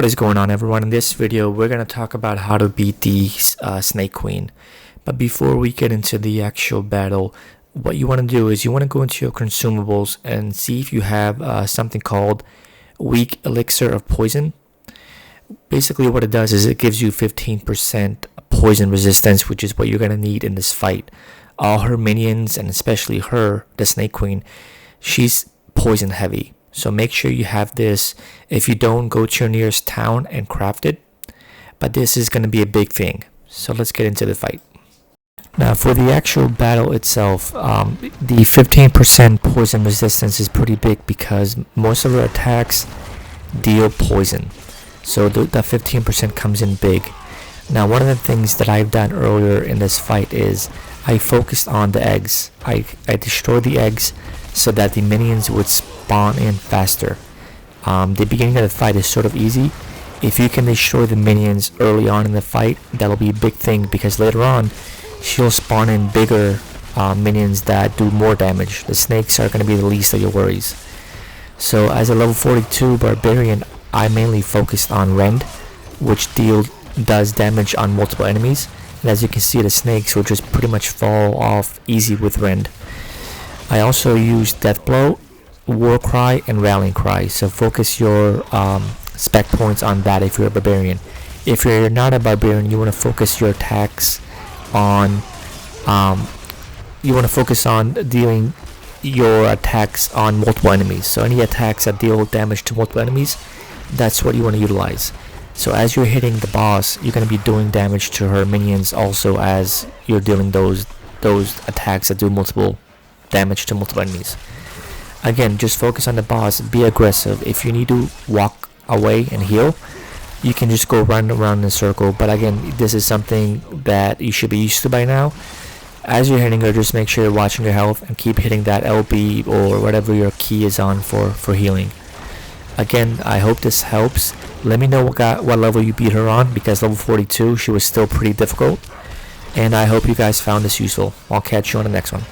What is going on, everyone? In this video we're going to talk about how to beat the Snake Queen. But before we get into the actual battle, what you want to do is you want to go into your consumables and see if you have something called Weak Elixir of Poison. Basically what it does is it gives you 15% poison resistance, which is what you're going to need in this fight. All her minions, and especially her, the Snake Queen, she's poison heavy. So make sure you have this. If you don't, go to your nearest town and craft it. But this is going to be a big thing. So let's get into the fight. Now for the actual battle itself, the 15% poison resistance is pretty big because most of her attacks deal poison. So that 15% comes in big. Now one of the things that I've done earlier in this fight is I focused on the eggs. I destroyed the eggs so that the minions would spawn in faster. The beginning of the fight is sort of easy. If you can destroy the minions early on in the fight, that'll be a big thing because later on she'll spawn in bigger minions that do more damage. The snakes are going to be the least of your worries. So as a level 42 barbarian, I mainly focused on Rend, which does damage on multiple enemies. And as you can see, the snakes will just pretty much fall off easy with Rend. I also used Death Blow, War Cry, and Rallying Cry. So focus your spec points on that if you're a barbarian. If you're not a barbarian, you want to focus your attacks on dealing your attacks on multiple enemies. So any attacks that deal damage to multiple enemies, that's what you want to utilize. So as you're hitting the boss, you're going to be doing damage to her minions also as you're dealing those attacks that do multiple damage to multiple enemies. Again, just focus on the boss, be aggressive. If you need to walk away and heal, you can just go run around in a circle. But again, this is something that you should be used to by now. As you're hitting her, just make sure you're watching your health and keep hitting that LB or whatever your key is on for healing. Again, I hope this helps. Let me know what level you beat her on, because level 42 she was still pretty difficult. And I hope you guys found this useful. I'll catch you on the next one.